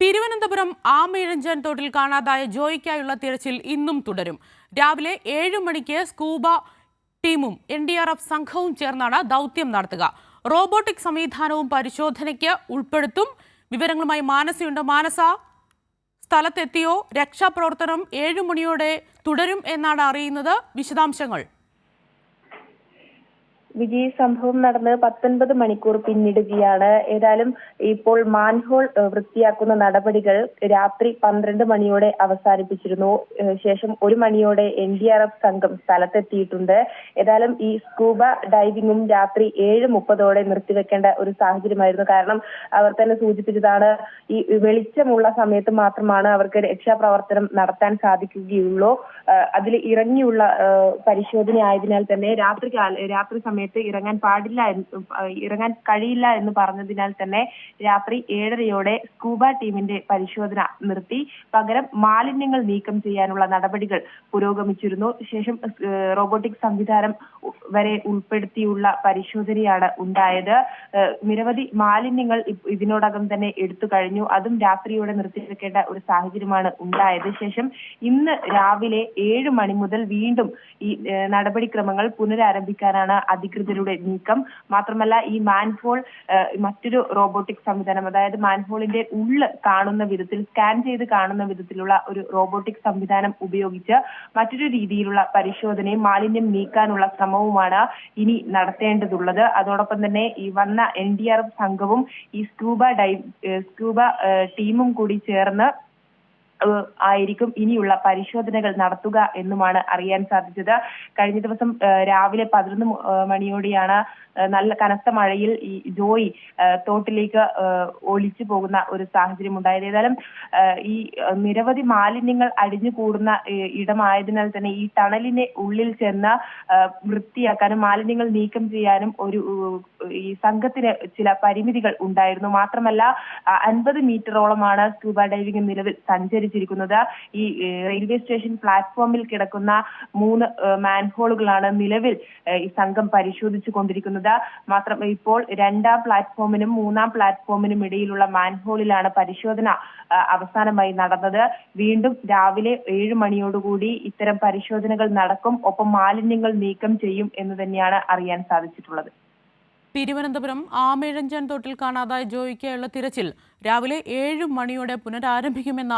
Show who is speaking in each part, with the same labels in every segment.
Speaker 1: തിരുവനന്തപുരം ആമയിഴഞ്ചൻ തോട്ടിൽ കാണാതായ ജോയിക്കായുള്ള തിരച്ചിൽ ഇന്നും തുടരും. രാവിലെ 7 മണിക്ക് സ്കൂബ ടീമും NDRF സംഘവും ചേർന്നാണ് ദൗത്യം നടത്തുക. റോബോട്ടിക് സംവിധാനവും പരിശോധനയ്ക്ക് ഉൾപ്പെടുത്തും. വിവരങ്ങളുമായി മാനസയുണ്ട്. മാനസ, സ്ഥലത്തെത്തിയോ? രക്ഷാപ്രവർത്തനം 7 മണിയോടെ തുടരും എന്നാണ് അറിയുന്നത്. വിശദാംശങ്ങൾ.
Speaker 2: സംഭവം നടന്ന് 19 മണിക്കൂർ പിന്നിടുകയാണ്. ഏതായാലും ഇപ്പോൾ മാൻഹോൾ വൃത്തിയാക്കുന്ന നടപടികൾ രാത്രി 12 മണിയോടെ അവസാനിപ്പിച്ചിരുന്നു. ശേഷം 1 മണിയോടെ NDRF സംഘം സ്ഥലത്തെത്തിയിട്ടുണ്ട്. ഏതായാലും ഈ സ്കൂബ ഡൈവിംഗും രാത്രി 7:30 നിർത്തിവെക്കേണ്ട ഒരു സാഹചര്യമായിരുന്നു. കാരണം അവർ തന്നെ സൂചിപ്പിച്ചതാണ്, ഈ വെളിച്ചമുള്ള സമയത്ത് മാത്രമാണ് അവർക്ക് രക്ഷാപ്രവർത്തനം നടത്താൻ സാധിക്കുകയുള്ളൂ. അതിൽ ഇറങ്ങിയുള്ള പരിശോധന ആയതിനാൽ തന്നെ രാത്രി സമയത്ത് ഇറങ്ങാൻ കഴിയില്ല എന്ന് പറഞ്ഞതിനാൽ തന്നെ രാത്രി 7:30യോടെ സ്കൂബ ടീമിന്റെ പരിശോധന നിർത്തി. പകരം മാലിന്യങ്ങൾ നീക്കം ചെയ്യാനുള്ള നടപടികൾ പുരോഗമിച്ചിരുന്നു. ശേഷം റോബോട്ടിക് സംവിധാനം വരെ ഉൾപ്പെടുത്തിയുള്ള പരിശോധനയാണ് ഉണ്ടായത്. നിരവധി മാലിന്യങ്ങൾ ഇതിനോടകം തന്നെ എടുത്തു കഴിഞ്ഞു. അതും രാത്രിയോടെ നിർത്തിവെക്കേണ്ട ഒരു സാഹചര്യമാണ് ഉണ്ടായത്. ശേഷം ഇന്ന് രാവിലെ 7 മണി മുതൽ വീണ്ടും ഈ നടപടിക്രമങ്ങൾ പുനരാരംഭിക്കാനാണ് അധികൃതരുടെ നീക്കം. മാത്രമല്ല, ഈ മാൻഹോൾ മറ്റൊരു റോബോട്ടിക് സംവിധാനം, അതായത് മാൻഹോളിന്റെ ഉള്ള് കാണുന്ന വിധത്തിൽ, സ്കാൻ ചെയ്ത് കാണുന്ന വിധത്തിലുള്ള ഒരു റോബോട്ടിക് സംവിധാനം ഉപയോഗിച്ച് മറ്റൊരു രീതിയിലുള്ള പരിശോധനയും മാലിന്യം നീക്കാനുള്ള ശ്രമവുമാണ് ഇനി നടത്തേണ്ടതുള്ളത്. അതോടൊപ്പം തന്നെ ഈ വന്ന NDRF സംഘവും ഈ സ്കൂബ ടീമും കൂടി ചേർന്ന് ആയിരിക്കും ഇനിയുള്ള പരിശോധനകൾ നടത്തുക എന്നുമാണ് അറിയാൻ സാധിച്ചത്. കഴിഞ്ഞ ദിവസം രാവിലെ 11 മണിയോടെയാണ് നല്ല കനത്ത മഴയിൽ ഈ ജോയി തോട്ടിലേക്ക് ഒലിച്ചു പോകുന്ന ഒരു സാഹചര്യം ഉണ്ടായത്. ഏതായാലും ഈ നിരവധി മാലിന്യങ്ങൾ അടിഞ്ഞുകൂടുന്ന ഇടമായതിനാൽ തന്നെ ഈ ടണലിനെ ഉള്ളിൽ ചെന്ന് വൃത്തിയാക്കാനും മാലിന്യങ്ങൾ നീക്കം ചെയ്യാനും ഈ സംഘത്തിന് ചില പരിമിതികൾ ഉണ്ടായിരുന്നു. മാത്രമല്ല, 50 മീറ്ററോളമാണ് സ്കൂബ ഡൈവിംഗ് നിലവിൽ സഞ്ചരിച്ചിരിക്കുന്നത്. ഈ റെയിൽവേ സ്റ്റേഷൻ പ്ലാറ്റ്ഫോമിൽ കിടക്കുന്ന 3 മാൻഹോളുകളാണ് നിലവിൽ ഈ സംഘം പരിശോധിച്ചു കൊണ്ടിരിക്കുന്നത്. മാത്രം ഇപ്പോൾ 2ാം പ്ലാറ്റ്ഫോമിനും 3ാം പ്ലാറ്റ്ഫോമിനും ഇടയിലുള്ള മാൻഹോളിലാണ് പരിശോധന അവസാനമായി നടന്നത്. വീണ്ടും രാവിലെ 7 മണിയോടുകൂടി ഇത്തരം പരിശോധനകൾ നടക്കും. ഒപ്പം മാലിന്യങ്ങൾ നീക്കം ചെയ്യും എന്ന് തന്നെയാണ് അറിയാൻ സാധിച്ചിട്ടുള്ളത്.
Speaker 1: തിരുവനന്തപുരം ആമയിഴഞ്ചൻ തോട്ടിൽ കാണാതായ ജോയിക്കായുള്ള തിരച്ചിൽ രാവിലെ 7 മണിയോടെ പുനരാരംഭിക്കുമെന്ന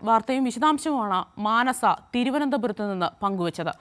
Speaker 1: വാർത്തയും വിശദാംശവുമാണ് മാനസ തിരുവനന്തപുരത്ത് നിന്ന് പങ്കുവച്ചത്.